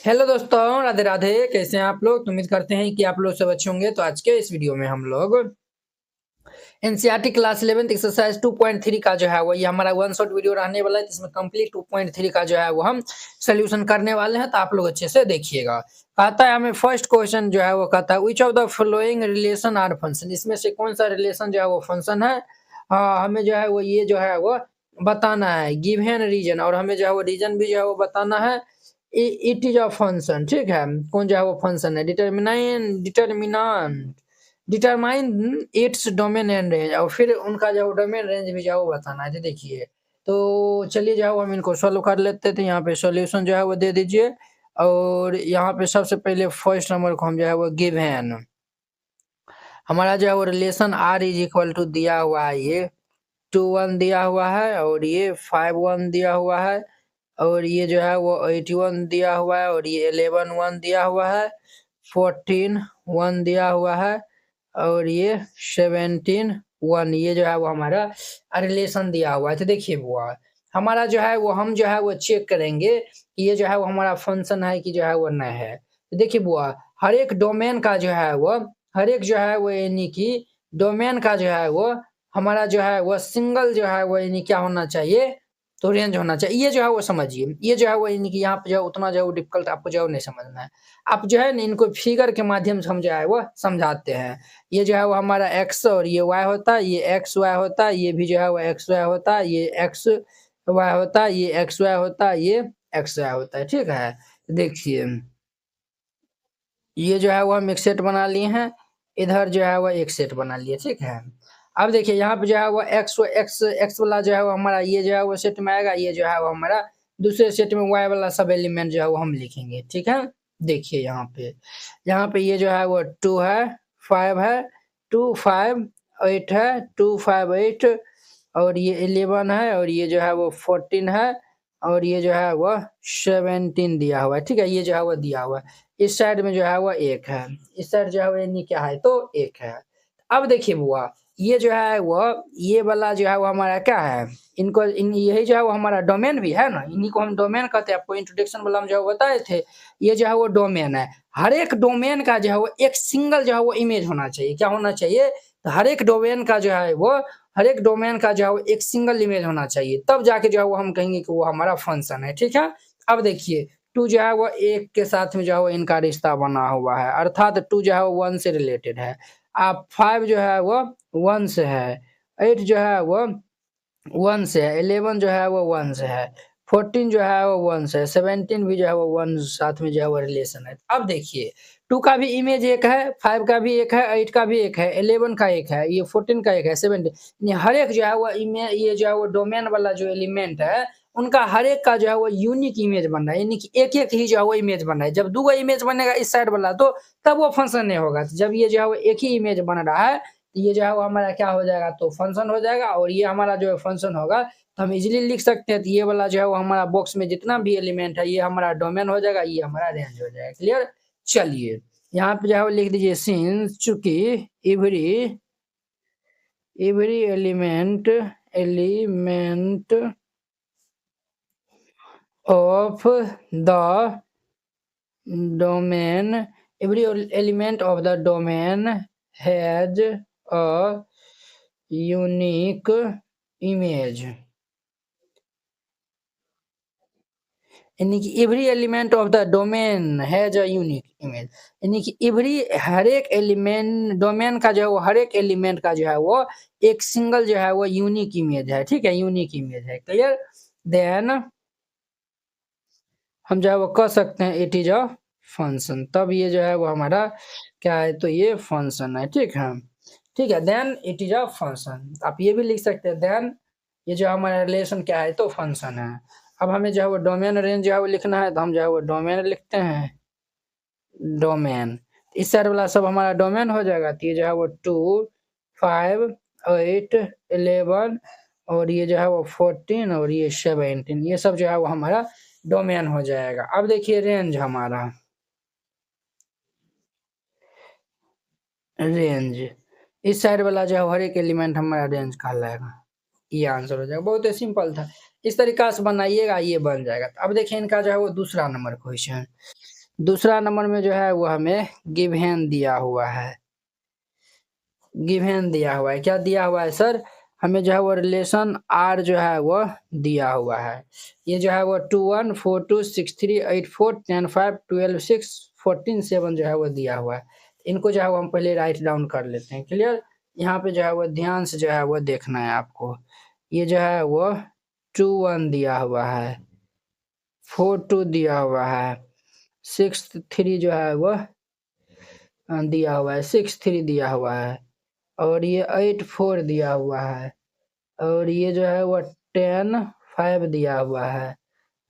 Hello दोस्तों, राधे राधे। कैसे हैं आप लोग? तो उम्मीद करते हैं कि आप लोग सब अच्छे होंगे। तो आज के इस वीडियो में हम लोग एनसीईआरटी क्लास 11 एक्सरसाइज 2.3 का जो है वो ये हमारा वन शॉट वीडियो रहने वाला है, जिसमें कंप्लीट 2.3 का जो है वो हम सोल्यूशन करने वाले हैं। तो आप लोग अच्छे से देखिएगा। कहता है हमें फर्स्ट क्वेश्चन जो है वो कहता है which of the following relation are function, इसमें से कौन सा रिलेशन जो है वो फंक्शन है। हमें जो है वो ये जो है वो बताना है गिवन रीजन, और हमें जो है वो रीजन भी जो है वो बताना है। इट इज अ फंक्शन, ठीक है। कौन जो है वो फंक्शन है। Determine its domain and range, और फिर उनका जो डोमेन रेंज भी जो बताना है। तो देखिए, तो चलिए जाओ हम इनको सॉल्व कर लेते थे। यहाँ पे सॉल्यूशन जो है वो दे दीजिए। और यहाँ पे सबसे पहले फर्स्ट नंबर को हम जो है वो गिवन, हमारा जो है वो relation R is equal to दिया हुआ है, ये 2 1 दिया हुआ है, और ये 5 1 दिया हुआ है, और ये जो है वो 81 दिया हुआ है, और ये 11 1 दिया हुआ है, 14 1 दिया हुआ है, और ये 17 1, ये जो है वो हमारा रिलेशन दिया हुआ है। तो देखिए बुआ, हमारा जो है वो हम जो है वो चेक करेंगे कि ये जो है वो हमारा फंक्शन है कि जो है वो नहीं है। तो देखिए बुआ, हर एक डोमेन का जो है वो हर एक जो है वो यानी कि डोमेन का जो है वो हमारा जो है वो सिंगल जो है वो यानी क्या होना चाहिए, तो रेंज होना चाहिए। ये जो है वो समझिए, ये जो है वो यानी कि यहाँ पे जो उतना जो डिफिकल्ट आपको जो नहीं समझना है। आप जो है ना इनको फिगर के माध्यम से हम जो है वो समझाते हैं। ये जो है वो हमारा एक्स और ये वाई होता है, ये एक्स वाई होता है, ये भी जो है वो एक्स वाई होता है, ये एक्स वाई होता है, ये एक्स वाई होता है, ये एक्स वाई होता है, ठीक है। देखिए, ये जो है वो हम एक सेट बना लिए हैं, इधर जो है वो एक सेट बना लिए, ठीक है। अब देखिए यहाँ पे जो है वो एक्स एक्स एक्स वाला जो है वो हमारा ये जो है वो सेट में आएगा, ये जो है वो हमारा दूसरे सेट में वाई वाला सब एलिमेंट जो है वो हम लिखेंगे, ठीक है। देखिए यहाँ पे ये जो है वो 2 है, 5 है, 2 5 8 है, 2 5 8, और ये 11 है, और ये जो है वो 14 है, और ये जो है वो 17 दिया हुआ है, ठीक है। ये जो है वो दिया हुआ है। इस साइड में जो है वो 1 है, इस साइड जो है वो यानी क्या है, तो 1 है। अब देखिए बुआ, ये जो है वो ये वाला जो है वो हमारा क्या है, इनको यही जो है वो हमारा डोमेन भी है ना, इन्हीं को हम डोमेन कहते हैं। आपको इंट्रोडक्शन वाला हम जो है बताए थे, ये जो है वो डोमेन है। हर एक डोमेन का जो है वो एक सिंगल जो है वो इमेज होना चाहिए। क्या होना चाहिए? तो हर एक डोमेन का जो है वो हर एक डोमेन का जो है वो एक सिंगल इमेज होना चाहिए, तब जाके जो है वो हम कहेंगे कि वो हमारा फंक्शन है, ठीक है। अब देखिए, 2 जो है वो 1 के साथ में जो है वो इनका रिश्ता बना हुआ है, अर्थात 2 जो है वो 1 से रिलेटेड है। अब 5 जो है वो 1 से है, 8 जो है वो 1 से है, 11 जो है वो 1 से है, 14 जो है वो 1 से है, 17 भी जो है वो 1 साथ में जो है वो रिलेशन है। अब देखिए, 2 का भी इमेज एक है, 5 का भी एक है, 8 का भी एक है, 11 का एक है, ये 14 का एक है, 17, यानी हर एक जो है वो ये जो है वो डोमेन वाला जो एलिमेंट है, उनका हर एक का जो है वो यूनिक इमेज बन रहा है, यानी कि एक-एक ही जो है वो इमेज बन रहा है। जब 2 गो इमेज बनेगा इस साइड वाला, तो तब वो फंक्शन नहीं होगा। जब ये जो है वो एक ही इमेज बन रहा है, तो ये जो है वो हमारा क्या हो जाएगा, तो फंक्शन हो जाएगा। और ये हमारा जो है फंक्शन होगा, तो हम इजीली लिख सकते हैं। तो ये वाला जो है वो हमारा बॉक्स में जितना भी एलिमेंट है, ये हमारा डोमेन हो जाएगा, ये हमारा रेंज हो जाएगा। क्लियर? चलिए, यहाँ पे जो है वो लिख दीजिए सिंस, चूंकि every every element of the domain every element of the domain has a unique image, यानी कि every element of the domain has a unique image, यानी कि एवरी हर एक एलिमेंट डोमेन का जो है वो हर एक एलिमेंट का जो है वो एक सिंगल जो है वो यूनिक इमेज है, ठीक है, यूनिक इमेज है। क्लियर? देन हम जो है वो कह सकते हैं इट इज अ फंक्शन, तब ये जो है वो हमारा क्या है, तो ये फंक्शन है, ठीक है। ठीक है, then it is a function, आप ये भी लिख सकते हैं। देन ये जो हमारा रिलेशन क्या है, तो फंक्शन है। अब हमें जो है वो डोमेन रेंज जो है वो लिखना है, तो हम जो है वो डोमेन लिखते हैं, डोमेन। इस साइड वाला सब हमारा डोमेन हो जाएगा। तो ये जो है वो 2 5 8 11, और ये जो है वो 14, और ये 17, ये सब जो है वो हमारा डोमेन हो जाएगा। अब देखिए रेंज हमारा, रेंज इस साइड वाला जो है हर एक एलिमेंट हमारा रेंज कहलाएगा। ये आंसर हो जाएगा, बहुत ही सिंपल था। इस तरीका से बनाइएगा, ये बन जाएगा। अब देखिए इनका जो है वो दूसरा नंबर क्वेश्चन, दूसरा नंबर में जो है वो हमें गिवन दिया हुआ है, गिवन दिया हुआ है। क्या दिया हुआ है सर? हमें जो है वो रिलेशन आर जो है वो दिया हुआ है। ये जो है वो 2 1 4 2 6 3 8 4 10 5 12 6 14 7 जो है वो दिया हुआ है। इनको जो है वो हम पहले राइट डाउन कर लेते हैं। क्लियर? यहाँ पे जो है वो ध्यान से जो है वो देखना है आपको। ये जो है वो 2 1 दिया हुआ है, 4 2 दिया हुआ है, 6 3 जो है वो दिया हुआ है, 6 3 दिया हुआ है, और ये 8 4 दिया हुआ है, और ये जो है वो 10 5 दिया हुआ है,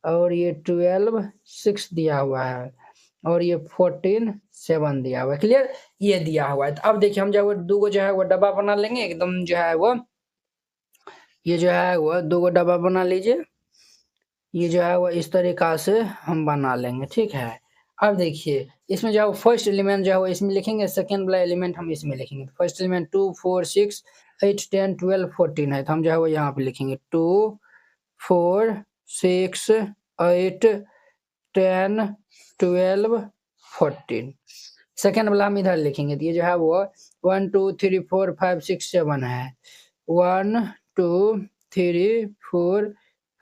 और ये 12 6 दिया हुआ है, और ये 14 7 दिया हुआ है। क्लियर? ये दिया हुआ है। तो अब देखिए हम जो है वो दो गो जो है वो डब्बा बना लेंगे एकदम जो है वो, ये जो है वो दो गो डब्बा बना लीजिए। ये जो है वो इस तरीका से हम बना लेंगे, ठीक है। अब देखिए इसमें जो है फर्स्ट एलिमेंट जो है वो इसमें लिखेंगे, सेकंड वाला एलिमेंट हम इसमें लिखेंगे। फर्स्ट एलिमेंट 2 4 6 8 10 12 14 है, तो हम जो है वो यहाँ पे लिखेंगे 2 4 6 8 10 12 14। सेकेंड वाला हम इधर लिखेंगे, तो ये जो है वो 1 2 3 4 5 6 7 है, 1 2 3 4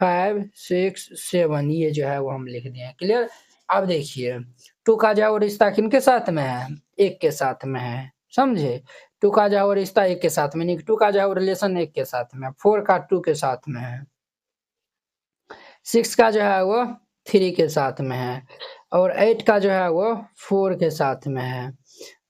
5 6 7, ये जो है वो हम लिख दिए। क्लियर? अब देखिए 2 का जो है वो रिश्ता किनके साथ में है? 1 के साथ में है, समझे? 2 का जो है वो रिश्ता 1 के साथ में, नहीं 2 का जो है वो रिलेशन 1 के साथ में, 4 का 2 के साथ में है, 6 का जो है वो 3 के साथ में है, और 8 का जो है वो 4 के साथ में है,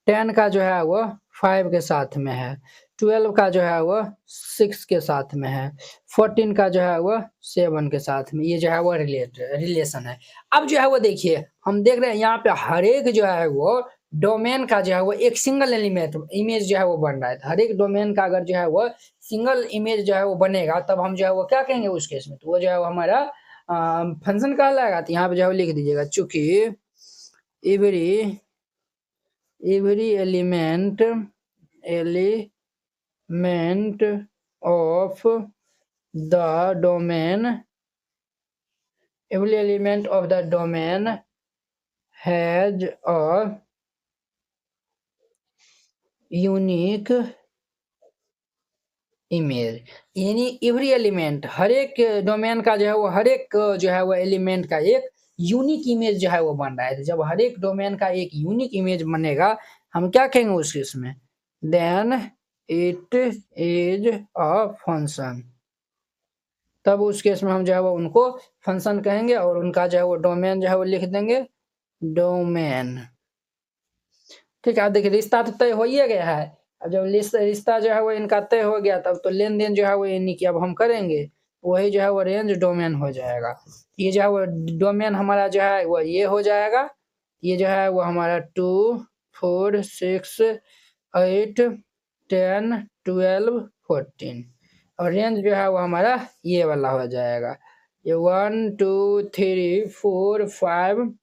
10 का जो है वो 5 के साथ में है, 12 का जो है वो 6 के साथ में है, 14 का जो है वो 7 के साथ में। ये जो है वो रिलेशन है। अब जो है वो देखिए हम देख रहे हैं यहाँ पे हर एक जो है वो डोमेन का जो है वो एक सिंगल एलिमेंट इमेज जो है वो बन रहा है। हर एक डोमेन का अगर जो है वो सिंगल इमेज जो है वो बनेगा, तब हम जो है वो क्या कहेंगे उस केस में? तो वो जो है वो हमारा फंक्शन कहलाएगा। तो यहाँ पे जो है लिख दीजिएगा, चूंकि every element of the domain, every element of the domain has a unique image. यानी एवरी एलिमेंट, हर एक डोमेन का जो है वो हर एक जो है वो एलिमेंट का एक यूनिक इमेज जो है वो बन रहा है। तो जब हर एक डोमेन का एक यूनिक इमेज बनेगा, हम क्या कहेंगे उस केस में? Then it is a function. तब उस केस में हम जो है वो उनको फंक्शन कहेंगे, और उनका जो है वो डोमेन जो है वो लिख देंगे डोमेन। ठीक है। अब देखिए रिश्ता तो तय हो ही गया है। अब जब रिश्ता जो है वो इनका तय हो गया, तब तो लेन देन जो है वो इन्हीं की अब हम करेंगे, वही जो है वो रेंज डोमेन हो जाएगा। ये जो है वो डोमेन हमारा जो है वो ये हो जाएगा। ये जो है वो हमारा 2 4 6 8 10 12 14, और रेंज जो है वो हमारा ये वाला हो जाएगा। ये 1 2 3 4 5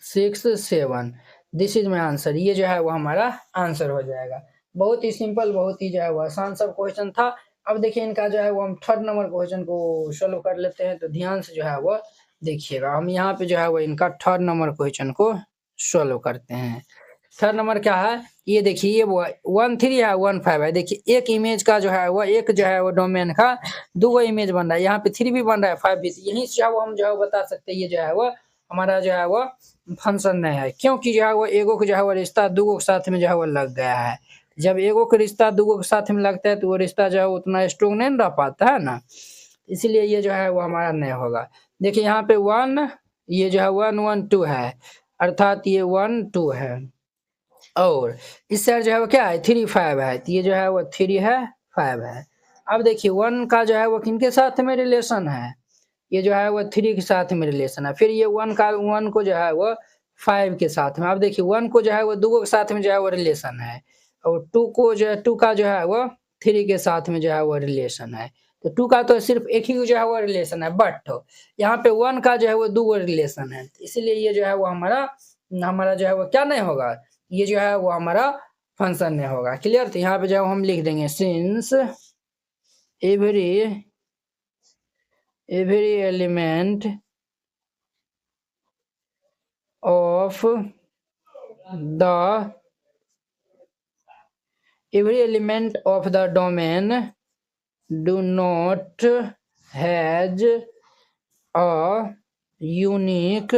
6 7, दिस इज माई आंसर। ये जो है वो हमारा आंसर हो जाएगा। बहुत ही सिंपल, बहुत ही जो है वो आसान सब क्वेश्चन था। अब देखिए इनका जो है वो हम थर्ड नंबर क्वेश्चन को सोल्व कर लेते हैं। तो ध्यान से जो है वो देखिएगा, हम यहाँ पे जो है वो इनका थर्ड नंबर क्वेश्चन को सोल्व करते हैं। थर्ड नंबर क्या है? ये देखिए ये वो 1 3 है 1 5 है। देखिए एक इमेज का जो है वो एक जो है वो डोमेन का दो गो इमेज बन रहा है, यहाँ पे 3 भी बन रहा है 5 भी। यहीं से हम जो है बता सकते हैं ये जो है वो हमारा जो है वो फंक्शन नहीं है, क्योंकि जो है वो एगो के जो है वो रिश्ता दूगो के साथ में जो है वो लग गया है। जब एगो के रिश्ता दूगो के साथ में लगता है तो वो रिश्ता जो है उतना स्ट्रोंग नहीं रह पाता है ना, इसीलिए ये जो है वो हमारा नहीं होगा। देखिए यहाँ पे 1, ये जो है 1 1 2 है, अर्थात ये 1 2 है, और इस साइड जो है वो क्या है 3 5 है, तो ये जो है वो 3 है 5 है। अब देखिए 1 का जो है वो किनके साथ में रिलेशन है? ये जो है वो 3 के साथ में रिलेशन है। फिर ये 1 को जो है वो 5 के साथ में। अब देखिए 1 को जो है वो दूगो के साथ में जो है वो रिलेशन है, और 2 को जो है 2 का जो है वो 3 के साथ में जो है वो रिलेशन है। तो 2 का तो सिर्फ एक ही जो है वो रिलेशन है, बट यहाँ पे 1 का जो है वो दूगो रिलेशन है, इसीलिए ये जो है वो हमारा हमारा जो है वो क्या नहीं होगा, ये जो है वो हमारा फंक्शन नहीं होगा। क्लियर? तो यहाँ पे जो हम लिख देंगे since every element of of the every element of the domain do not has a unique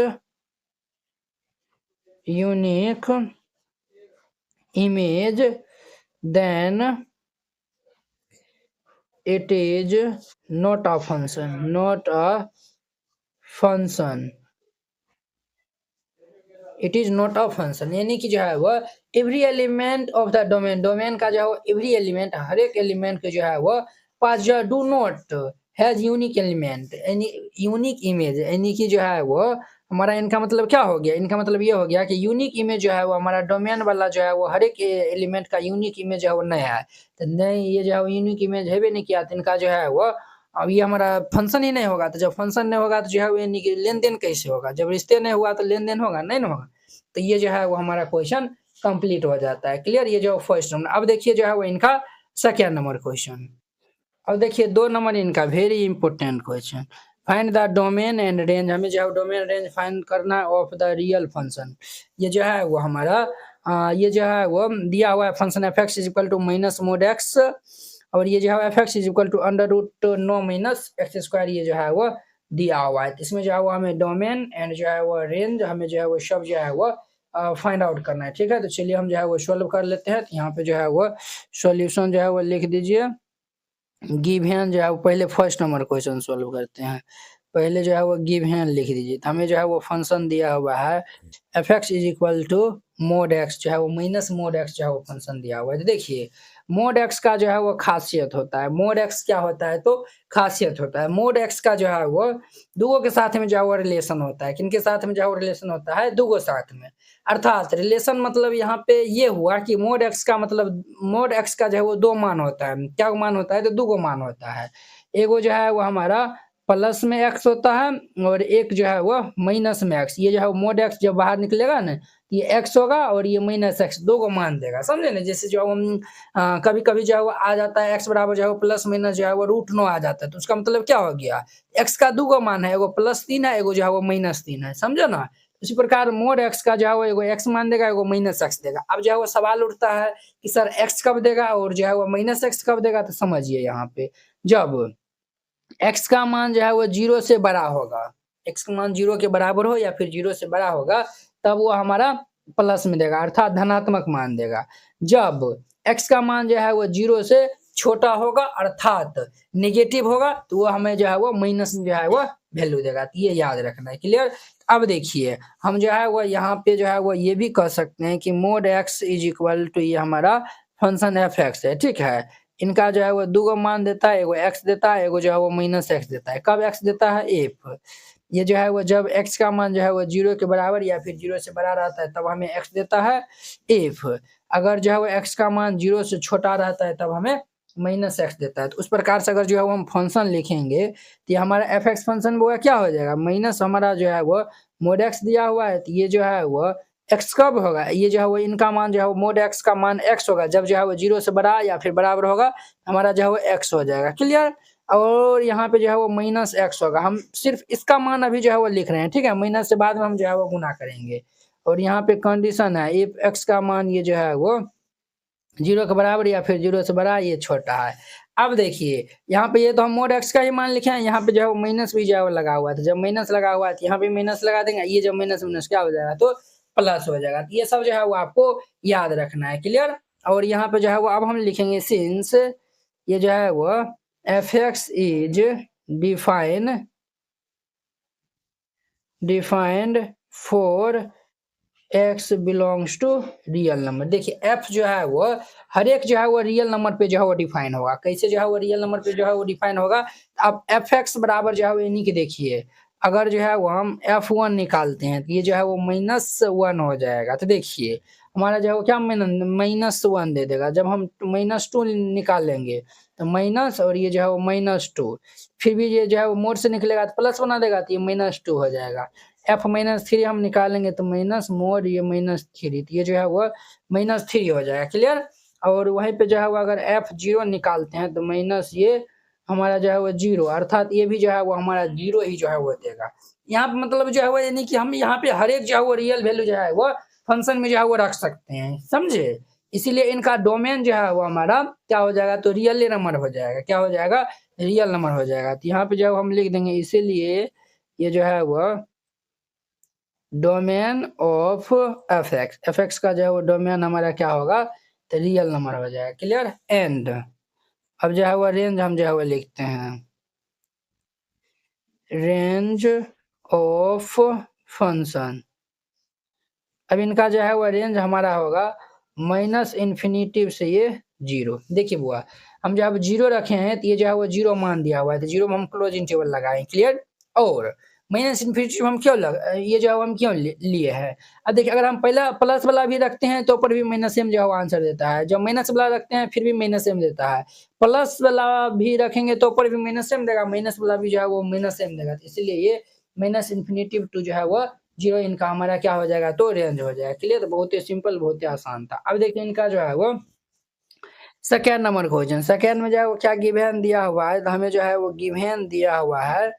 image, then it is not a function it is not a function, यानी कि जो है वो every element of the domain का जो है वो every element हर एक एलिमेंट के जो है वो पास जो do not has unique element unique image, यानी कि जो है वो हमारा इनका मतलब क्या हो गया, इनका मतलब ये हो गया कि यूनिक इमेज जो है वो हमारा डोमेन वाला जो है वो हर एक एलिमेंट का यूनिक इमेज है वो नया है, तो नहीं ये जो है वो यूनिक इमेज है भी नहीं किया, तो इनका जो है वो अब ये हमारा फंक्शन ही नहीं होगा, तो जब फंक्शन नहीं होगा तो जो है वो यानी कि लेन देन कैसे होगा, जब रिश्ते नहीं हुआ तो लेन देन होगा नहीं ना होगा, तो ये जो है वो हमारा क्वेश्चन कंप्लीट हो जाता है। क्लियर, ये जो फर्स्ट नंबर। अब देखिए जो है वो इनका सेकेंड नंबर क्वेश्चन। अब देखिए 2 नंबर इनका very important question, find the domain and range, हमें जो है डोमेन रेंज फाइंड करना ऑफ द रियल फंक्शन। ये जो है वो हमारा ये जो है वो दिया हुआ है function f x is equal to minus mod x, और ये जो है f x is equal to under root nine minus x square, ये जो है वो दिया हुआ है। इसमें जो है वो हमें डोमेन एंड जो है वो रेंज हमें जो है वो सब जो है वो फाइंड आउट करना है। ठीक है, तो चलिए हम जो है वो सोल्व कर लेते हैं। तो यहाँ पे जो है वो सॉल्यूशन जो है वो लिख दीजिए, गिवन जो है वो पहले फर्स्ट नंबर क्वेश्चन सोल्व करते हैं। पहले जो है वो गिवन लिख दीजिए, तो हमें जो है वो फंक्शन दिया हुआ है f x is equal to mod x, जो है वो माइनस मोड एक्स जो है वो फंक्शन दिया हुआ है। तो देखिए मोड एक्स का जो है वो खासियत होता है, मोड एक्स क्या होता है तो खासियत होता है, मोड एक्स का जो है वो दुगो के साथ में जो है वो रिलेशन होता है, किनके साथ में जो है वो रिलेशन होता है दुगो साथ में, अर्थात रिलेशन मतलब यहाँ पे ये हुआ कि मोड एक्स का मतलब मोड एक्स का जो है वो दो मान होता है, क्या मान होता है तो दुगो मान होता है, एगो जो है वो हमारा प्लस में एक्स होता है और एक जो है वो माइनस में एक्स, ये जो है मोड एक्स जब बाहर निकलेगा ना ये एक्स होगा और ये माइनस एक्स दो को मान देगा, समझे ना। जैसे जो हम कभी कभी जो है वो आ जाता है एक्स बराबर जो है वो प्लस माइनस जो है वो रूट नो आ जाता है, तो उसका मतलब क्या हो गया एक्स का दो को मान है, एगो प्लस 3 है एगो जो है वो माइनस 3 है, समझे ना। इसी प्रकार मोड एक्स का जो है वो एगो एक्स मान देगा एगो माइनस एक्स देगा। अब जो है वो सवाल उठता है कि सर एक्स कब देगा और जो है वो माइनस एक्स कब देगा, तो समझिए यहाँ पे जब एक्स का मान जो है वो 0 से बड़ा होगा, एक्स का मान 0 के बराबर हो या फिर 0 से बड़ा होगा तब वो हमारा प्लस में देगा अर्थात धनात्मक मान देगा। जब एक्स का मान जो है वो 0 से छोटा होगा अर्थात नेगेटिव होगा तो वो हमें जो है वो माइनस जो है वो वैल्यू देगा, तो ये याद रखना है। क्लियर। अब देखिए हम जो है वो यहाँ पे जो है वो ये भी कह सकते हैं कि mod x is equal to ये हमारा फंक्शन एफ एक्स है, ठीक है। इनका जो है वो दो मान देता है, एगो एक्स देता है एगो जो है वो माइनस एक्स देता है। कब एक्स देता है एफ, ये जो है वो जब एक्स का मान जो है वो 0 के बराबर या फिर 0 से बड़ा रहता है तब हमें एक्स देता है एफ, अगर जो है वो एक्स का मान 0 से छोटा रहता है तब हमें माइनस एक्स देता है। तो उस प्रकार से अगर जो है वो हम फंक्शन लिखेंगे तो ये हमारा एफ एक्स फंक्शन वो क्या हो जाएगा माइनस हमारा जो है वो मोड एक्स दिया हुआ है, तो ये जो है वो एक्स कब होगा, ये जो है वो इनका मान जो है वो मोड एक्स का मान एक्स होगा जब जो है वो 0 से बड़ा या फिर बराबर होगा हमारा जो है वो एक्स हो जाएगा। क्लियर। और यहाँ पे जो है वो माइनस एक्स होगा, हम सिर्फ इसका मान अभी जो है वो लिख रहे हैं, ठीक है, माइनस से बाद में हम जो है वो गुना करेंगे। और यहाँ पे कंडीशन है इफ एक्स का मान ये जो है वो 0 के बराबर या फिर 0 से बड़ा ये छोटा है। अब देखिए यहाँ पे ये तो हम मोड एक्स का ही मान लिखे हैं, यहाँ पे जो है वो माइनस भी जो है वो लगा हुआ था, जब माइनस लगा हुआ है तो यहाँ पे माइनस लगा देंगे, ये जब माइनस माइनस क्या हो जाएगा तो प्लस हो जाएगा। तो ये सब जो है वो आपको याद रखना है। क्लियर। और यहाँ पे जो है वो अब हम लिखेंगे सिंस ये जो है वो f x is defined for x belongs to real number. देखिए एफ जो है वो हर एक जो है वो रियल नंबर पे जो है वो डिफाइन होगा, कैसे जो है वो रियल नंबर पे जो है वो डिफाइन होगा। अब एफ एक्स बराबर जो है वो यानी कि देखिए अगर जो है वो हम f1 निकालते हैं तो ये जो है वो -1 हो जाएगा, तो देखिए हमारा जो है वो क्या -1 दे देगा, जब हम -2 निकाल लेंगे तो माइनस और ये जो है वो -2, फिर भी ये जो है वो मोड से निकलेगा तो प्लस बना देगा तो ये -2 हो जाएगा। f-3 हम निकालेंगे तो माइनस मोड ये -3, तो ये जो है वो -3 हो जाएगा। क्लियर। और वहीं पे जो है वो अगर f0 निकालते हैं तो माइनस ये हमारा जो है वो 0 अर्थात ये भी जो है वो हमारा 0 ही जो है वो देगा। यहाँ पे मतलब जो है वो यानी कि हम यहाँ पे हर एक जो है वो रियल वैल्यू जो है वो फंक्शन में जो है वो रख सकते हैं, समझे? इसीलिए इनका डोमेन जो है वो हमारा क्या हो जाएगा, तो रियल नंबर हो जाएगा। क्या हो जाएगा, रियल नंबर हो जाएगा। तो यहाँ पे जो हम लिख देंगे, इसीलिए ये जो है वो डोमेन ऑफ एफ एक्स का जो है वो डोमेन हमारा क्या होगा, तो रियल नंबर हो जाएगा। क्लियर? एंड अब जो है वो रेंज हम जो है वो लिखते हैं, रेंज ऑफ फंक्शन। अब इनका जो है वो रेंज हमारा होगा माइनस इन्फिनिटी से ये 0। देखिए बुआ, हम जब 0 रखे हैं तो ये जो है वो 0 मान दिया हुआ है, तो 0 में हम क्लोज इंटरवल लगाएं। क्लियर? और माइनस इन्फिनिटी हम क्यों ये जो है हम क्यों लिए हैं? अब देखिए, अगर हम पहला प्लस वाला भी रखते हैं तो ऊपर भी माइनस सेम जो है आंसर देता है, जब माइनस वाला रखते हैं फिर भी माइनस सेम देता है, प्लस वाला भी रखेंगे तो ऊपर भी माइनस सेम देगा, माइनस वाला भी जो है वो माइनस सेम देगा। इसलिए ये माइनस इन्फिनिटी टू जो है वो 0 इनका हमारा क्या हो जाएगा, तो रेंज हो जाएगा। क्लियर? तो बहुत ही सिंपल, बहुत ही आसान था। अब देखिए इनका जो है वो सेकेंड नंबर क्वेश्चन, सेकेंड में जो है वो क्या गिवन दिया हुआ है, तो हमें जो है वो गिवन दिया हुआ है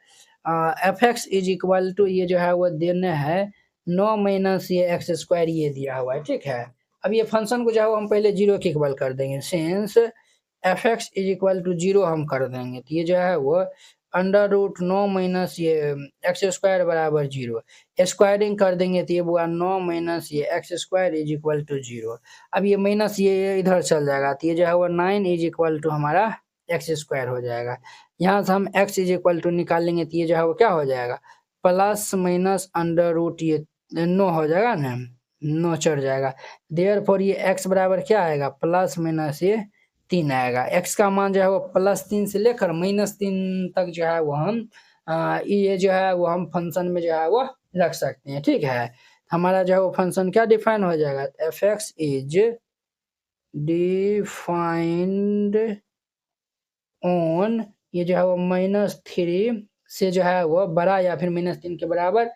f x is equal to, ये जो है वो देने हैं 9 माइनस ये एक्स स्क्वायर, ये दिया हुआ है। ठीक है, अब ये फंक्शन को जो है वो हम पहले 0 के इक्वल कर देंगे, since f x is equal to 0 हम कर देंगे, तो ये जो है वो अंडर रूट 9 माइनस ये एक्स स्क्वायर बराबर 0, स्क्वायरिंग कर देंगे तो ये बुआ 9 माइनस ये x square is equal to 0। अब ये माइनस ये इधर चल जाएगा, तो ये जो है वो 9 इज इक्वल टू हमारा एक्स स्क्वायर हो जाएगा। यहाँ से हम एक्स इज इक्वल टू निकालेंगे तो ये जो है वो क्या हो जाएगा, प्लस माइनस अंडर रूट ये 9 हो जाएगा ना, 9 चढ़ जाएगा। देयरफॉर ये एक्स बराबर क्या आएगा, प्लस माइनस ये 3 आएगा। एक्स का मान जो है वो +3 से लेकर -3 तक जो है वो हम ये जो है वो हम फंक्शन में जो है वो रख सकते हैं। ठीक है, हमारा जो है वो फंक्शन क्या डिफाइन हो जाएगा, F x is defined on, ये जो है वो -3 से जो है वो बड़ा या फिर -3 के बराबर,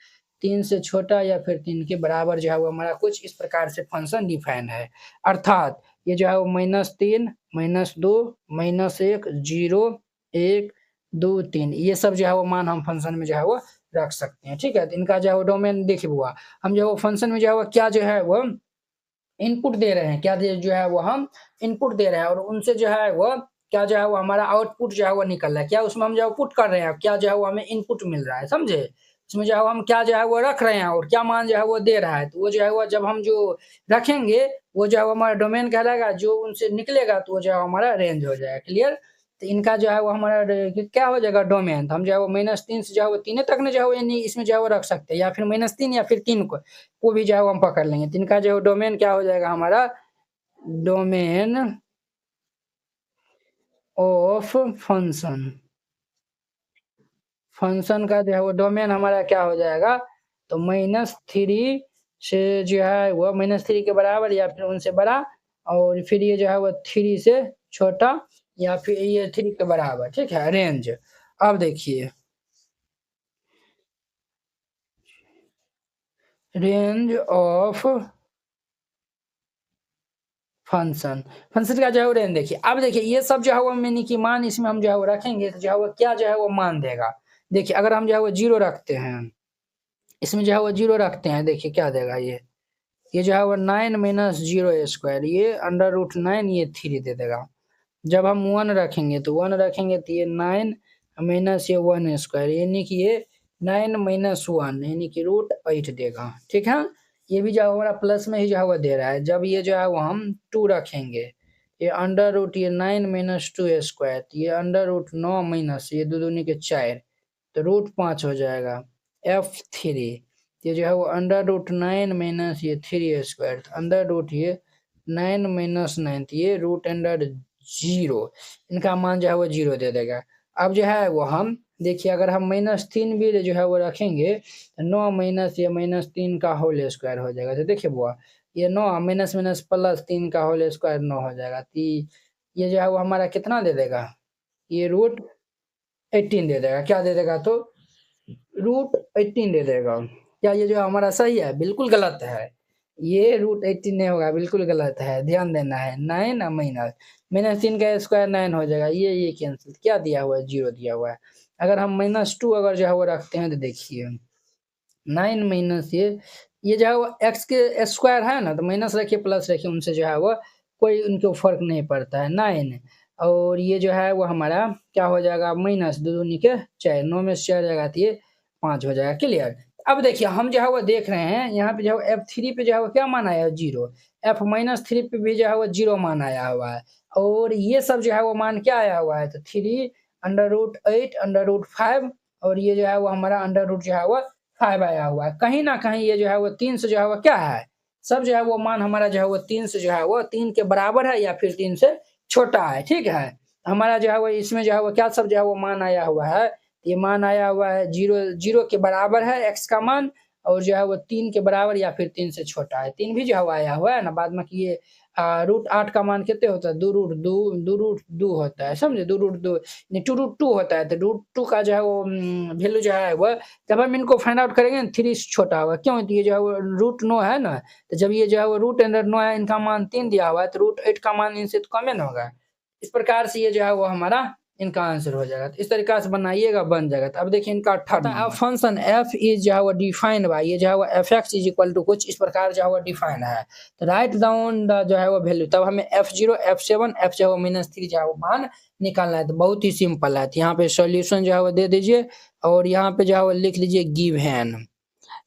3 से छोटा या फिर 3 के बराबर जो है वो हमारा कुछ इस प्रकार से फंक्शन डिफाइन है। अर्थात ये जो है वो -3, -2, -1, 0, 1, 2, 3 ये सब जो है वो मान हम फंक्शन में जो है वो रख सकते हैं। ठीक है, तो इनका जो है वो डोमेन देखिए बुआ, हम जो है वो फंक्शन में जो है वो क्या जो है वो इनपुट दे रहे हैं, क्या जो है वो हम इनपुट दे रहे हैं, और उनसे जो है वो क्या जो है वो हमारा आउटपुट जो है वो निकल रहा है, क्या उसमें हम जो है पुट कर रहे हैं, क्या जो है वो हमें इनपुट मिल रहा है, समझे? इसमें जो है हम क्या जो है वो रख रहे हैं और क्या मान जो है वो दे रहा है, तो वो जो है वो जब हम जो रखेंगे वो जो है वो हमारा डोमेन कहलाएगा, जो उनसे निकलेगा तो वो जो है हमारा रेंज हो जाएगा। क्लियर? तो इनका जो है वो हमारा क्या हो जाएगा, डोमेन। तो हम जो है वो -3 से जो है वो 3 तक ने जो है वो यानी इसमें जो है वो रख सकते हैं, या फिर -3 या फिर 3 को भी जो है वो हम पकड़ लेंगे। तो इनका जो डोमेन क्या हो जाएगा हमारा, डोमेन ऑफ फंक्शन, फंक्शन का जो है वो डोमेन हमारा क्या हो जाएगा, तो -3 से जो है वो -3 के बराबर या फिर उनसे बड़ा, और फिर ये जो है वो 3 से छोटा या फिर ये 3 के बराबर। ठीक है, रेंज। अब देखिए रेंज ऑफ फंक्शन, फंक्शन का जो है वो रेंज देखिए। अब देखिए ये सब जो है वो यानी कि मान इसमें हम जो है वो रखेंगे तो जो है वो क्या जो है वो मान देगा। देखिए अगर हम जो है वो 0 रखते हैं, इसमें जो है वो 0 रखते हैं, देखिए क्या देगा ये जो है वो 9 माइनस 0 स्क्वायर, ये अंडर रूट 9 ये 3 दे देगा। जब हम 1 रखेंगे तो 1 रखेंगे तो ये 9 माइनस ये 1 स्क्वायर, यानी कि ये 9 माइनस 1 यानी कि √8 देगा। ठीक है, ये भी जो है हमारा प्लस में ही जो है वो दे रहा है। जब ये जो है वो हम 2 रखेंगे, ये अंडर रूट ये 9 माइनस 2 स्क्वायर, ये अंडर रूट 9 माइनस ये 2 दूनी के 4, तो √5 हो जाएगा। F3 ये जो है वो अंडर रूट 9 माइनस ये 3 स्क्वायर, अंडर रूट ये 9 माइनस 9, ये रूट अंडर 0, इनका मान जो है वो 0 दे देगा। अब जो है वो हम देखिए अगर हम -3 भी जो है वो रखेंगे तो 9 माइनस ये -3 का होल स्क्वायर हो जाएगा। तो देखिए बुआ ये 9 माइनस माइनस प्लस 3 का होल स्क्वायर 9 हो जाएगा, तो ये जो है वो हमारा कितना दे देगा, ये √18 दे देगा। क्या दे देगा, तो √18 दे देगा। क्या ये जो हमारा सही है, बिल्कुल गलत है, ये √18 नहीं होगा, बिल्कुल गलत है, ध्यान देना है। 9 माइनस -3 का स्क्वायर 9 हो जाएगा, ये कैंसिल, क्या दिया हुआ है, 0 दिया हुआ है। अगर हम -2 अगर जो है वो रखते हैं तो देखिए 9 माइनस ये जो है वो एक्स के स्क्वायर है ना, तो माइनस रखिए प्लस रखिए, उनसे जो है वो कोई उनको फर्क नहीं पड़ता है। 9 और ये जो है वो हमारा क्या हो जाएगा, माइनस 2 दूनी के 4, 9 में से 4 जाएगा तो ये 5 हो जाएगा। क्लियर। अब देखिए हम जो है वो देख रहे हैं यहाँ पे जो है F3 पे जो है वो क्या मान आया है, 0। F-3 पे भी जो है वो 0 मान आया हुआ है, और ये सब जो है वो मान क्या आया हुआ है, तो 3√8 √5, और ये जो है वो हमारा अंडर रूट जो है वो 5 आया हुआ है। कहीं ना कहीं ये जो है वो 3 से जो है वो क्या है, सब जो है वो मान हमारा जो है वो 3 से जो है वो 3 के बराबर है या फिर 3 से छोटा है। ठीक है, हमारा जो है वो इसमें जो है वो क्या सब जो है वो मान आया हुआ है, ये मान आया हुआ है 0 के बराबर है एक्स का मान, और जो है वो 3 के बराबर या फिर 3 से छोटा है। 3 भी जो है वो आया हुआ है ना, बाद में कि ये √8 का मान कितने होता है, 2√2 होता है, समझे, 2√2 नहीं 2√2 होता है। तो √2 का जो है वो वैल्यू जो है वो जब हम इनको फाइंड आउट करेंगे 3 से छोटा होगा, क्यों, तो ये जो है वो √9 है ना, तो जब ये जो है वो √9 है, इनका मान 3 दिया हुआ है, तो √8 का मान इनसे तो कम ही ना होगा। इस प्रकार से ये जो है वो हमारा इनका आंसर हो जाएगा। तो इस तरीका से बनाइएगा, बन जाएगा। तो अब देखिए इनका थर्ड फंक्शन एफ इज जो है वो डिफाइंड बाय, ये जो है वो f x is equal to कुछ इस प्रकार जो है वो डिफाइंड है। तो राइट डाउन द जो है वो वैल्यू, तब हमें F0 F7 F जो है वो -3 जो है वो मान निकालना है। तो बहुत ही सिंपल है। तो यहाँ पे सॉल्यूशन जो है वो दे दीजिए, और यहाँ पे जो है वो लिख लीजिए गिवन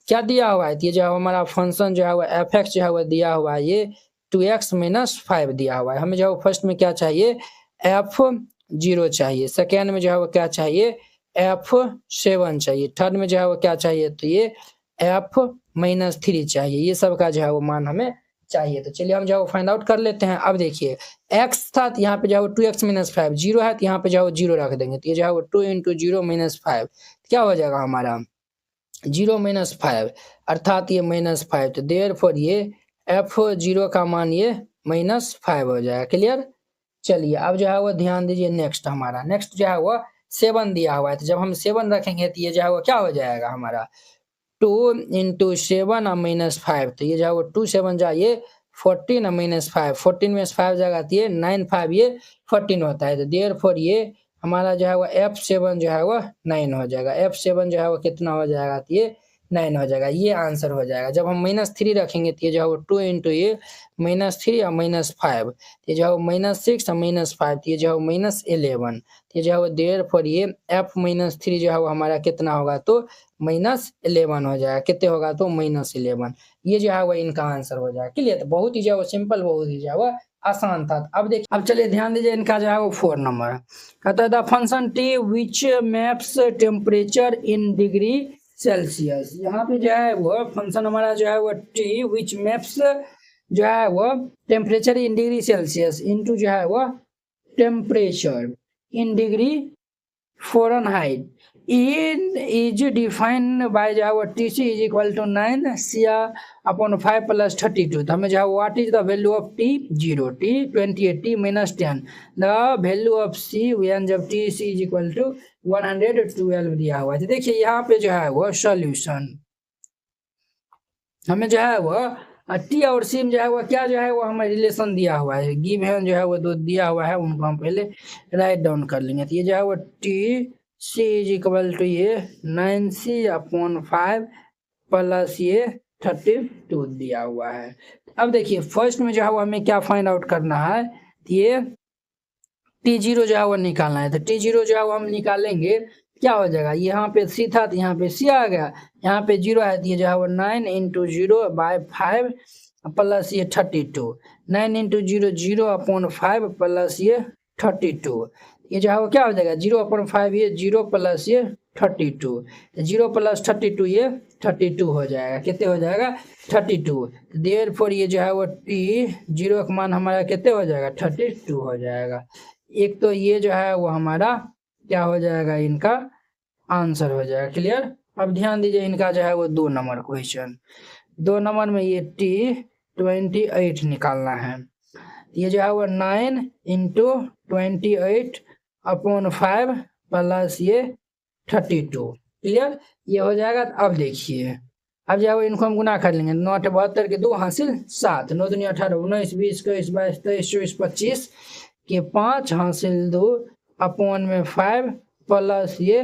क्या दिया हुआ है, ये जो है हमारा फंक्शन जो है वो एफ एक्स जो है वो दिया हुआ है, ये 2x - 5 दिया हुआ है। हमें जो है फर्स्ट में क्या चाहिए, F0 चाहिए, सेकेंड में जो है वो क्या चाहिए, F7 चाहिए, थर्ड में जो है वो क्या चाहिए, तो ये F-3 चाहिए। ये सब का जो है वो मान हमें चाहिए। तो चलिए हम जो है वो फाइंड आउट कर लेते हैं। अब देखिए x था, तो यहाँ पे जो है 2x - 5, 0 है तो यहाँ पे जो है वो 0 रख देंगे, तो ये जो है वो 2 × 0 - 5 क्या हो जाएगा हमारा 0 - 5, अर्थात ये -5। तो देयरफॉर ये F0 का मान ये -5 हो जाएगा। क्लियर। चलिए अब जो है वो ध्यान दीजिए, नेक्स्ट हमारा नेक्स्ट जो है वो 7 दिया हुआ है। तो जब हम 7 रखेंगे तो ये जो है वो क्या हो जाएगा हमारा 2 × 7 और -5, तो ये जो है वो 2 7 जा ये 14 और -5, 14 में से 5 जाएगा तो ये 9 5 ये 14 होता है। तो देयरफॉर ये हमारा जो है वो F7 जो है वो 9 हो जाएगा। F7 जो है वो कितना हो जाएगा, तो ये 9 हो जाएगा, ये आंसर हो जाएगा। जब हम -3 रखेंगे तो ये जो है वो 2 × ये -3 और -5, ये जो है -6 और -5, ये जो है -11, ये जो है देयरफॉर ये F-3 जो है वो हमारा कितना होगा, तो -11 हो जाएगा। कितने होगा, तो -11। ये जो है वो इनका आंसर हो जाएगा। क्लियर। तो बहुत ही जो है वो सिंपल, बहुत ही जो है वो आसान था। अब देखिए, अब चलिए ध्यान दीजिए, इनका जो है वो 4 नंबर कहता है the function T which maps temperature in degree Celsius. यहाँ पे जो है वो फंक्शन हमारा जो है वो टी विच मैप्स जो है वो temperature in degree Celsius into जो है वो temperature in degree Fahrenheit is defined by जो है वो TC is equal to 9 CR/5 plus 32। तो हमें जो है what is the value of T0, T28, T-10, the value of C when जब TC is equal to 112 दिया हुआ है। तो देखिए यहाँ पे जो है वो सॉल्यूशन हमें जो है वो टी और सी में जो है वो क्या जो है वो हमें रिलेशन दिया हुआ है, गिवन जो है वो दो दिया हुआ है, उनको हम पहले राइट डाउन कर लेंगे। तो ये जो है वो t c is equal to ये 9C/5 प्लस ये 32 दिया हुआ है। अब देखिए फर्स्ट में जो है वो हमें क्या फाइंड आउट करना है, ये T0 जो है वो निकालना है। तो T0 जो है वो हम निकालेंगे, क्या हो जाएगा, यहाँ पे सी था तो यहाँ पे सी आ गया, यहाँ पे 0 है तो ये जो है वो 9 × 0/5 प्लस ये 32, 9 × 0 0/5 प्लस ये 32, ये जो है वो क्या हो जाएगा 0/5 ये 0 प्लस ये 32, 0 प्लस 32 ये 32 हो जाएगा। कितने हो जाएगा 32। देयरफॉर ये जो है वो T0 का मान हमारा कितने हो जाएगा 32 हो जाएगा। एक तो ये जो है वो हमारा क्या हो जाएगा, इनका आंसर हो जाएगा। क्लियर। अब ध्यान दीजिए, इनका जो है वो 2 नंबर क्वेश्चन, 2 नंबर में ये T28 निकालना है। ये जो है वो 9 × 28/5 प्लस ये 32। क्लियर, ये हो जाएगा। अब देखिए, अब जो है वो इनको हम गुना कर लेंगे, 9 × 72 के 2 हासिल 7, 9 दूनी 18, 19 20 21 22 23 24 25 के 5 हासिल 2/5 प्लस ये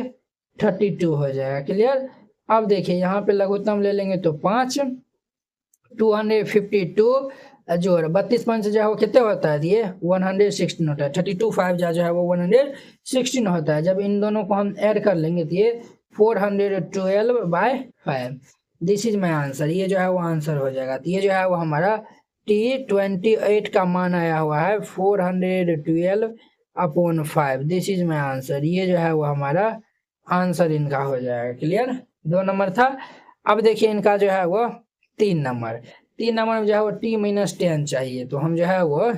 32 हो जाएगा। क्लियर। अब देखिए यहाँ पे लघुत्तम ले लेंगे तो 5, 252 जोड़ 32 5 जो है वो कितने होता है, ये 116 होता है। 32 5 जो है वो 116 होता है। जब इन दोनों को हम ऐड कर लेंगे तो ये 412/5, दिस इज माई आंसर। ये जो है वो आंसर हो जाएगा। तो ये जो है वो हमारा T28 का मान आया हुआ है 412/5, दिस इज माई आंसर। ये जो है वो हमारा आंसर इनका हो जाएगा। क्लियर, 2 नंबर था। अब देखिए इनका जो है वो 3 नंबर में जो है वो T-10 चाहिए, तो हम जो है वो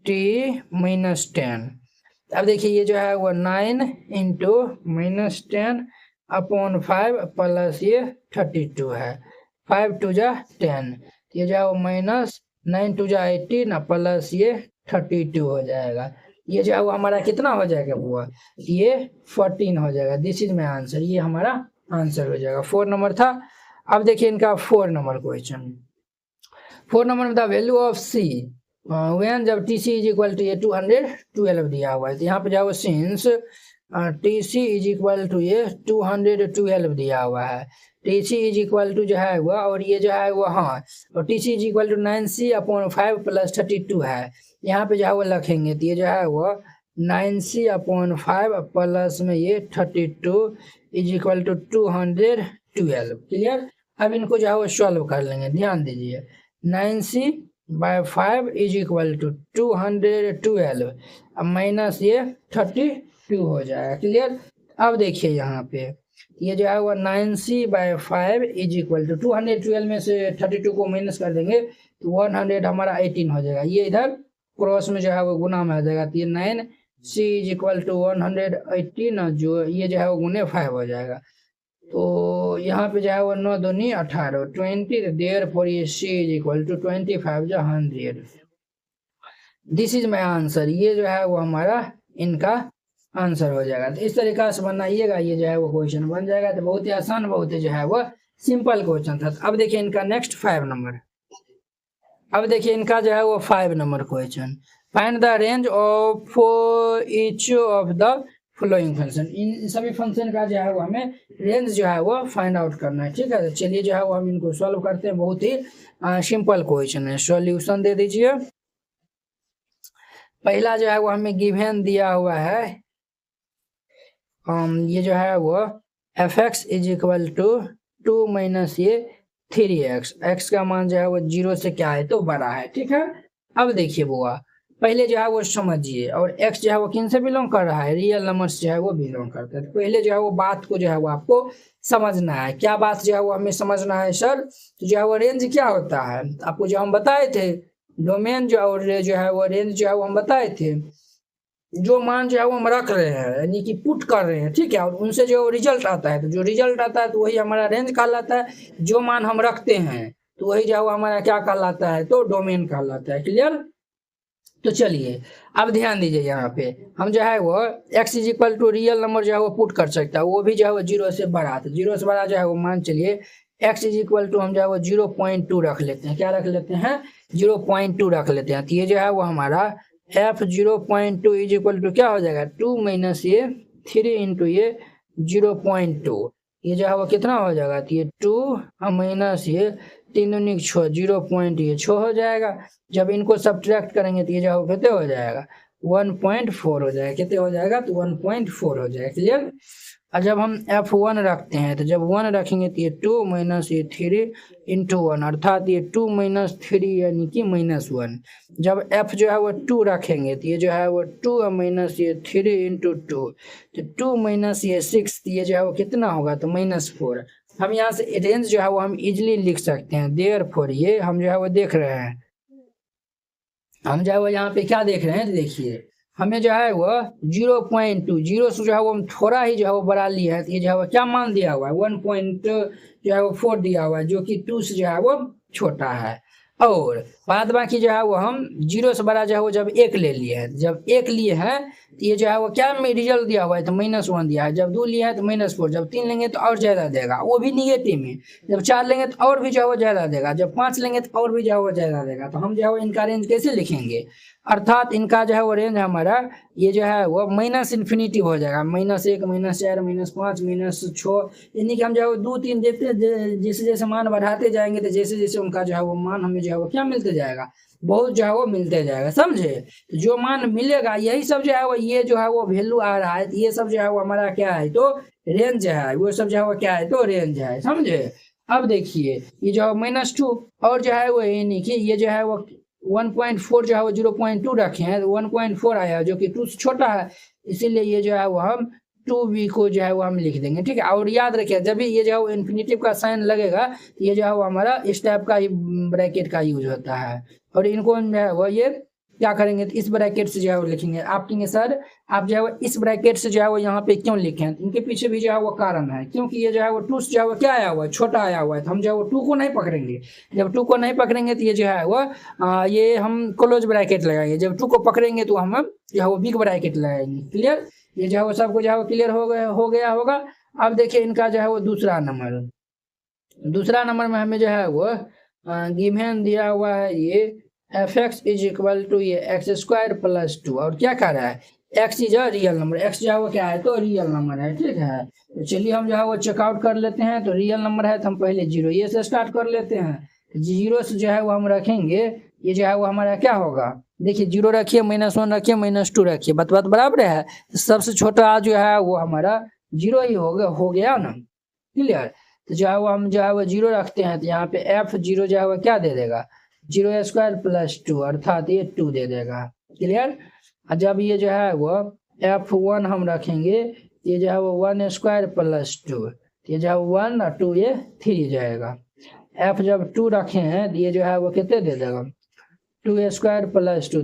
T-10। अब देखिए ये जो है वो 9 × -10/5 प्लस ये 32 है, 5 2 जा 10, ये जो है वो -9 2 जा 18 प्लस ये 32 हो जाएगा। ये जो है वो हमारा कितना हो जाएगा बुआ, ये 14 हो जाएगा। दिस इज माई आंसर, ये हमारा आंसर हो जाएगा। 4 नंबर था। अब देखिए इनका 4 नंबर क्वेश्चन। 4 नंबर में the value of c when जब t c is equal to ये 212 दिया हुआ है, तो यहाँ पे जाओ since t c is equal to ये 212 दिया हुआ है, t c is equal to जो है वो, और ये जो है वो हाँ, और t c is equal to 9c/5 plus 32 है। यहाँ पे जो है वो रखेंगे तो ये जो है वो 9c/5 प्लस में ये 32 इज इक्वल टू 212। क्लियर, अब इनको जो है वो सॉल्व कर लेंगे। ध्यान दीजिए, 9c/5 is equal to 212 minus ये 32 हो जाएगा। क्लियर, अब देखिए यहाँ पे ये जो है वो 9c/5 इज इक्वल टू 212 में से 32 को माइनस कर देंगे तो 100 हमारा 18 हो जाएगा। ये इधर क्रॉस में जो है वो गुना में आ जाएगा, तो ये 9c इज इक्वल टू 118 जो ये जो है वो गुने 5 हो जाएगा। तो यहाँ पे जो है वो 9 दूनी 18 20, देयर फॉर ये c इज इक्वल टू 25 जो 100। This is my answer. ये जो है वो हमारा इनका आंसर हो जाएगा। तो इस तरीका से बनाइएगा, ये जो है वो क्वेश्चन बन जाएगा। तो बहुत ही आसान, बहुत ही जो है वो सिंपल क्वेश्चन था। अब देखिए इनका नेक्स्ट 5 नंबर। अब देखिए इनका जो है वो 5 number question, find the range of each of the following function. इन सभी फंक्शन का जो है वो हमें रेंज जो है वो फाइंड आउट करना है। ठीक है, तो चलिए जो है वो हम इनको सॉल्व करते हैं। बहुत ही सिंपल क्वेश्चन है। सॉल्यूशन दे दीजिए। पहला जो है वो हमें गिवन दिया हुआ है, ये जो है वो fx is equal to 2 minus ये 3x, x का मान जो है वो 0 से क्या है तो बड़ा है। ठीक है, अब देखिए बुआ, पहले जो है वो समझिए, और x जो है वो किन से बिलोंग कर रहा है, रियल नंबर से जो है वो बिलोंग करता है। तो पहले जो है वो बात को जो है वो आपको समझना है। क्या बात जो है वो हमें समझना है सर, तो जो है वो रेंज क्या होता है आपको जो हम बताए थे, डोमेन जो है वो रेंज जो है वो हम बताए थे, जो मान जो है वो हम रख रहे हैं यानी कि पुट कर रहे हैं। ठीक है, और उनसे जो रिजल्ट आता है, तो जो रिजल्ट आता है तो वही हमारा रेंज कहलाता है। जो मान हम रखते हैं तो वही जो है वो हमारा क्या कहलाता है, तो डोमेन कहलाता है। क्लियर, तो चलिए अब ध्यान दीजिए, यहाँ पे हम जो है वो x is equal to real number जो है वो पुट कर सकता है, वो भी जो है वो 0 से बड़ा। तो 0 से बड़ा जो है वो मान चलिए x इज इक्वल टू हम जो है वो 0.2 रख लेते हैं। क्या रख लेते हैं, 0.2 रख लेते हैं। तो ये जो है वो हमारा f 0.2 इज इक्वल टू क्या हो जाएगा, 2 माइनस ये 3 इंटू ये 0.2, ये जो है वो कितना हो जाएगा, तो ये 2 माइनस ये 3 दूनी 6, 0.6 हो जाएगा। जब इनको सब्ट्रैक्ट करेंगे तो ये जो है कितने हो जाएगा, 1.4 हो जाएगा। कितने हो जाएगा, तो 1.4 हो जाएगा। क्लियर, और जब हम f1 रखते हैं तो जब 1 रखेंगे तो ये 2 माइनस ये 3 इंटू 1, अर्थात ये 2 माइनस 3 यानी कि -1। जब f जो है वो 2 रखेंगे तो ये जो है वो 2 माइनस ये 3 इंटू 2, तो 2 माइनस ये 6, ये जो है वो कितना होगा, तो -4। हम यहाँ से रेंज जो है वो हम इजिली लिख सकते हैं। देयरफॉर ये हम जो है वो देख रहे हैं, हम जो है वो यहाँ पे क्या देख रहे हैं, देखिए हमें जो है वो 0.2, 0 से जो है वो हम थोड़ा ही जो है वो बढ़ा लिया है। तो ये जो है वो क्या मान दिया हुआ है, 1 जो है वो 4 दिया हुआ है, जो कि 2 से जो है वो छोटा है। और बाद बाकी जो है वो हम 0 से बड़ा जो है वो जब 1 ले लिए हैं, जब 1 लिए हैं तो ये जो है वो क्या में रिजल्ट दिया हुआ है तो -1 दिया है, जब 2 लिया है तो -4, जब 3 लेंगे तो और ज़्यादा देगा, वो भी निगेटिव में, जब 4 लेंगे तो और भी जो है वो ज़्यादा देगा, जब 5 लेंगे तो और भी जो है वो ज़्यादा देगा। तो हम जो है वो इनका रेंज कैसे लिखेंगे, अर्थात इनका जो है वो रेंज हमारा ये जो है वो -इन्फिनिटी हो जाएगा, -1, -4, -5, -6, यानी कि हम जो है वो 2, 3 जैसे जैसे मान बढ़ाते जाएंगे तो जैसे जैसे उनका जो है वो मान हमें जो है वो क्या मिलते जाएगा, बहुत जो है वो मिलते जाएगा, समझे। तो जो मान मिलेगा यही सब जो है वो ये जो है वो वैल्यू आ रहा है, ये सब जो है वो हमारा क्या है तो रेंज है, वो सब जो है वो क्या है तो रेंज है, समझे। अब देखिए ये जो है -2 और जो है वो यानी कि ये जो है वो 1.4 जो है वो 0.2 रखे हैं, 1.4 आया जो कि 2 से छोटा है, इसीलिए ये जो है वो हम 2b को जो है वो हम लिख देंगे, ठीक है। और याद रखिए जब भी ये जो है वो इन्फिनिटिव का साइन लगेगा ये जो है वो हमारा इस टाइप का ब्रैकेट का यूज होता है, और इनको जो है वो ये क्या करेंगे तो इस ब्रैकेट से जो है वो लिखेंगे। आप कहेंगे सर आप जो है वो इस ब्रैकेट से जो है वो यहाँ पे क्यों लिखे हैं, इनके पीछे भी जो है वो कारण है, क्योंकि ये जो है वो 2 से जो है वो क्या आया हुआ है छोटा आया हुआ है, तो हम जो है वो 2 को नहीं पकड़ेंगे, जब 2 को नहीं पकड़ेंगे तो ये जो है वो ये हम क्लोज ब्रैकेट लगाएंगे, जब 2 को पकड़ेंगे तो हम जो है वो बिग ब्रैकेट लगाएंगे। क्लियर, ये जो है वो सबको जो है वो क्लियर हो गया होगा। अब देखिए इनका जो है वो दूसरा नंबर में हमें जो है वो गिवन दिया हुआ है ये f(x) इज इक्वल टू ये x² + 2, और क्या कह रहा है x is a real number, x जो है वो क्या है तो रियल नंबर है, ठीक है। तो चलिए हम जो है वो चेकआउट कर लेते हैं, तो रियल नंबर है तो हम पहले 0 ये से स्टार्ट कर लेते हैं, 0 से जो है वो हम रखेंगे, ये जो है वो हमारा क्या होगा, देखिए 0 रखिए, -1 रखिए, -2 रखिए, बात बराबर है, तो सबसे छोटा जो है वो हमारा 0 ही हो गया ना, क्लियर। तो जो है वो हम जो है वो 0 रखते हैं, तो यहाँ पे f0 जो है वो क्या दे देगा 0² + 2, अर्थात ये 2 दे देगा, क्लियर। जब ये जो है वो f1 हम रखेंगे ये जो है वो 1² + 2, ये जो है 1 और 2 ये 3 जाएगा। f जब 2 रखे हैं तो ये जो है वो कितने दे देगा 2² + 2,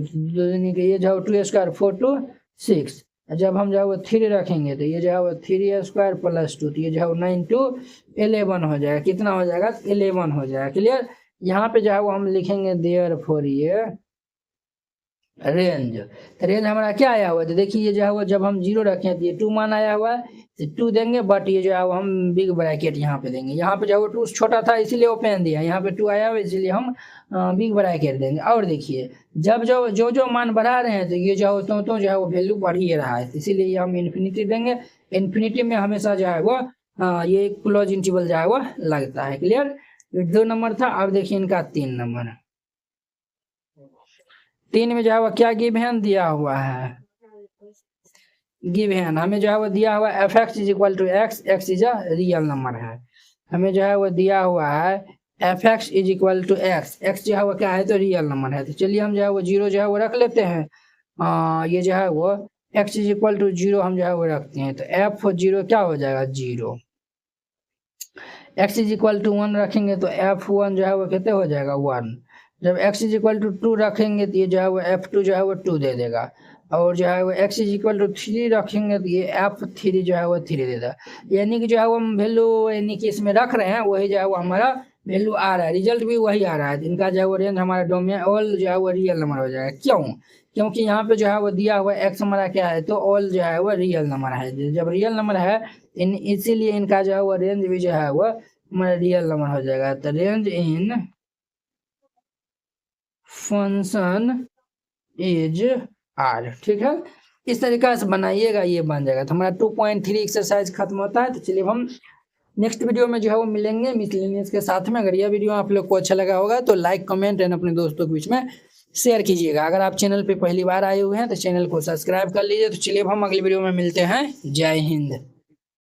ये जो है 2² 4 2 6, जब हम जो है वो 3 रखेंगे तो ये जो है वो 3² + 2, तो ये जो है वो 9 2 11 हो जाएगा, कितना हो जाएगा 11 हो जाएगा, क्लियर। यहाँ पे जो है वो हम लिखेंगे देयरफॉर ये रेंज, तो रेंज हमारा क्या आया हुआ है, तो देखिए ये जो है वो जब हम 0 रखें तो ये 2 मान आया हुआ है, तो 2 देंगे, बट ये जो है वो हम बिग ब्रैकेट यहाँ पे देंगे, यहाँ पे जो है वो 2 छोटा था इसीलिए ओपन दिया, यहाँ पे 2 आया हुआ इसीलिए हम बिग ब्रैकेट देंगे। और देखिए जब जो मान बढ़ा रहे हैं तो ये जो है तो जो है वो वैल्यू बढ़ ही रहा है, इसीलिए हम इन्फिनिटी देंगे, इन्फिनिटी में हमेशा जो है वो ये क्लोज इंटरवल जो है वो लगता है, क्लियर। 2 नंबर था, अब देखिए इनका 3 नंबर, 3 में जो है वो क्या गिवन दिया हुआ है, गिवन हमें जो है वो दिया हुआ है f(x) is equal to x, x is a real number है, हमें जो है वो दिया हुआ है f(x) is equal to x, x जो है वो क्या है तो रियल नंबर है। तो चलिए हम जो है वो 0 जो है वो रख लेते हैं, ये जो है वो x इज इक्वल टू 0 हम जो है वो रखते हैं, तो f0 क्या हो जाएगा 0, x इज इक्वल टू 1 रखेंगे तो f1 जो है वो कितने हो जाएगा 1, जब x इज इक्वल टू 2 रखेंगे तो ये जो है वो f2 जो है वो 2 दे देगा, और जो है वो x इज इक्वल टू 3 रखेंगे तो ये f3 जो है वो 3 दे देगा, यानी कि जो है वो हम वैल्यू यानी कि इसमें रख रहे हैं वही जो है वो हमारा वैल्यू आ रहा है, रिजल्ट भी वही आ रहा है, इनका जो है वो रेंज हमारा डोमेन ऑल जो है वो रियल नंबर हो जाएगा। क्यों, क्योंकि यहाँ पे जो है वो दिया हुआ x हमारा क्या है तो ऑल जो है वो रियल नंबर है, जब रियल नंबर है इसीलिए इनका जो है वो रेंज भी जो है वो हमारा रियल नंबर हो जाएगा। तो range in function is R, ठीक है, इस तरीका से बनाइएगा, ये बन जाएगा। तो हमारा 2.3 एक्सरसाइज खत्म होता है। तो चलिए हम नेक्स्ट वीडियो में जो है वो मिलेंगे मिसलेनियस के साथ में। अगर यह वीडियो आप लोग को अच्छा लगा होगा तो लाइक कमेंट एंड अपने दोस्तों के बीच में शेयर कीजिएगा। अगर आप चैनल पे पहली बार आए हुए हैं तो चैनल को सब्सक्राइब कर लीजिए। तो चलिए अब हम अगली वीडियो में मिलते हैं। जय हिंद।